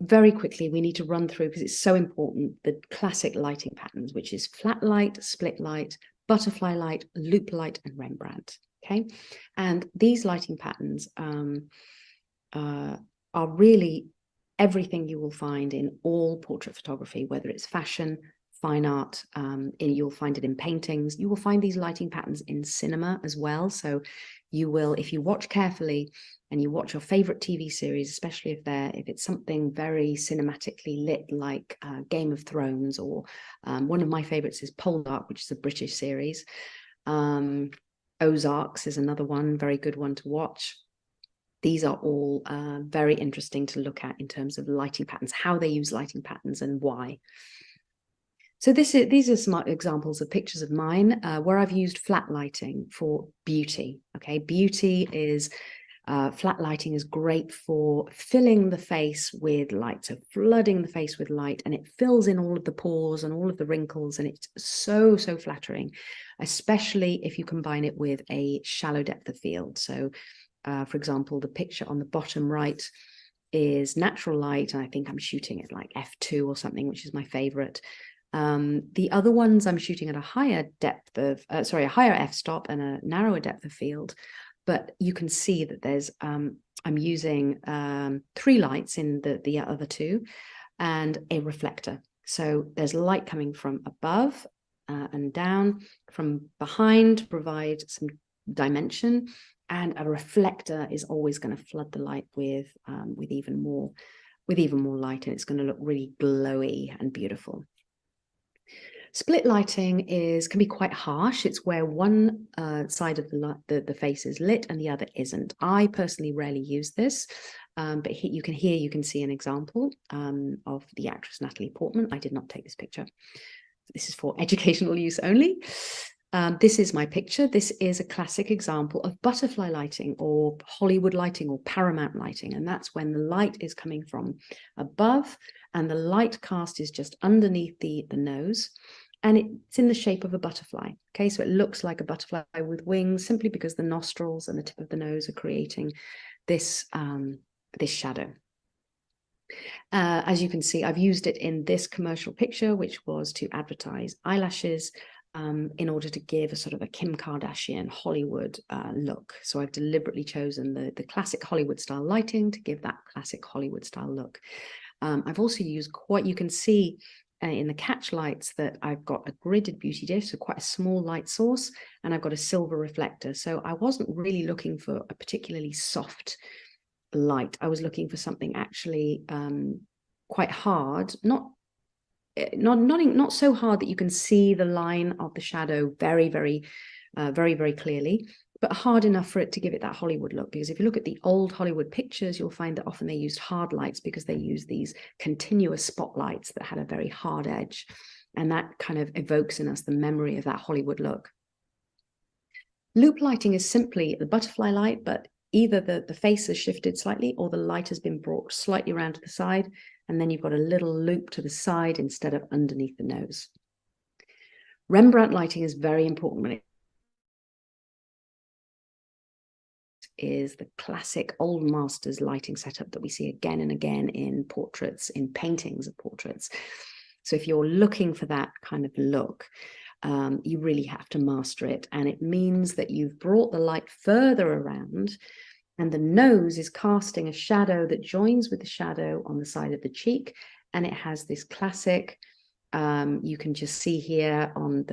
very quickly, we need to run through, because it's so important, the classic lighting patterns, which is flat light, split light, butterfly light, loop light, and Rembrandt. Okay, and these lighting patterns are really everything you will find in all portrait photography, whether it's fashion, fine art, you'll find it in paintings. You will find these lighting patterns in cinema as well. So you will, if you watch carefully and you watch your favorite TV series, especially if it's something very cinematically lit, like Game of Thrones, or one of my favorites is Poldark, which is a British series. Ozarks is another one, very good one to watch. These are all very interesting to look at in terms of lighting patterns, how they use lighting patterns and why. So these are some examples of pictures of mine where I've used flat lighting for beauty. Okay, beauty is, flat lighting is great for filling the face with light, so flooding the face with light, and it fills in all of the pores and all of the wrinkles, and it's so flattering, especially if you combine it with a shallow depth of field. So for example, the picture on the bottom right is natural light, and I think I'm shooting at like f2 or something, which is my favorite. The other ones I'm shooting at a higher depth of, a higher f-stop and a narrower depth of field. But you can see that there's, I'm using 3 lights in the other 2 and a reflector. So there's light coming from above and down, from behind to provide some dimension, and a reflector is always going to flood the light with even more light, and it's going to look really glowy and beautiful. Split lighting can be quite harsh. It's where one side of the face is lit and the other isn't. I personally rarely use this, but you can see an example of the actress Natalie Portman. I did not take this picture. This is for educational use only. This is my picture. This is a classic example of butterfly lighting, or Hollywood lighting, or Paramount lighting, and that's when the light is coming from above and the light cast is just underneath the nose, and it's in the shape of a butterfly. Okay, so it looks like a butterfly with wings, simply because the nostrils and the tip of the nose are creating this shadow. As you can see, I've used it in this commercial picture, which was to advertise eyelashes, in order to give a sort of a Kim Kardashian Hollywood look. So I've deliberately chosen the classic Hollywood style lighting to give that classic Hollywood style look. I've also used you can see in the catch lights that I've got a gridded beauty dish, so quite a small light source, and I've got a silver reflector. So I wasn't really looking for a particularly soft light. I was looking for something actually quite hard, not so hard that you can see the line of the shadow very clearly, but hard enough for it to give it that Hollywood look. Because if you look at the old Hollywood pictures, you'll find that often they used hard lights because they used these continuous spotlights that had a very hard edge, and that kind of evokes in us the memory of that Hollywood look. Loop lighting is simply the butterfly light, but either the face has shifted slightly or the light has been brought slightly around to the side, and then you've got a little loop to the side instead of underneath the nose. Rembrandt lighting is very important when it is the classic old masters lighting setup that we see again and again in portraits, in paintings of portraits. So if you're looking for that kind of look, you really have to master it. And it means that you've brought the light further around, and the nose is casting a shadow that joins with the shadow on the side of the cheek. And it has this classic, you can just see here on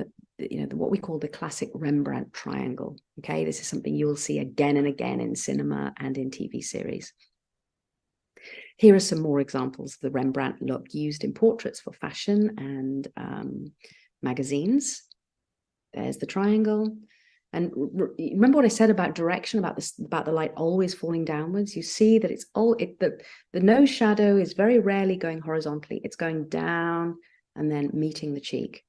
what we call the classic Rembrandt triangle. Okay, this is something you'll see again and again in cinema and in TV series. Here are some more examples of the Rembrandt look used in portraits for fashion and magazines. There's the triangle. And remember what I said about direction, about the light always falling downwards? You see that the nose shadow is very rarely going horizontally. It's going down and then meeting the cheek.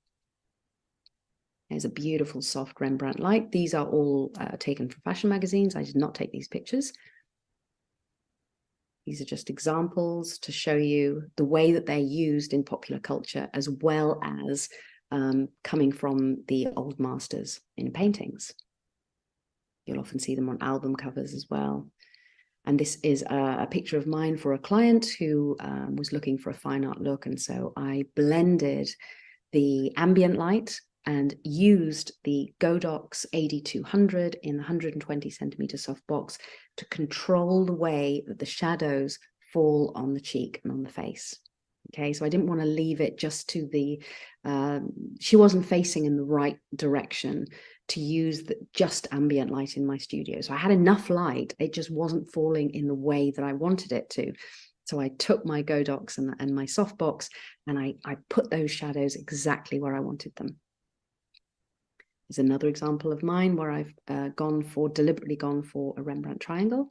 There's a beautiful soft Rembrandt light. These are all taken from fashion magazines. I did not take these pictures. These are just examples to show you the way that they're used in popular culture, as well as coming from the old masters in paintings. You'll often see them on album covers as well. And this is a picture of mine for a client who was looking for a fine art look. And so I blended the ambient light and used the Godox AD200 in the 120 centimeter softbox to control the way that the shadows fall on the cheek and on the face. Okay, so I didn't want to leave it just to the, she wasn't facing in the right direction to use just ambient light in my studio. So I had enough light, it just wasn't falling in the way that I wanted it to. So I took my Godox and my softbox and I put those shadows exactly where I wanted them. There's another example of mine where I've deliberately gone for a Rembrandt triangle.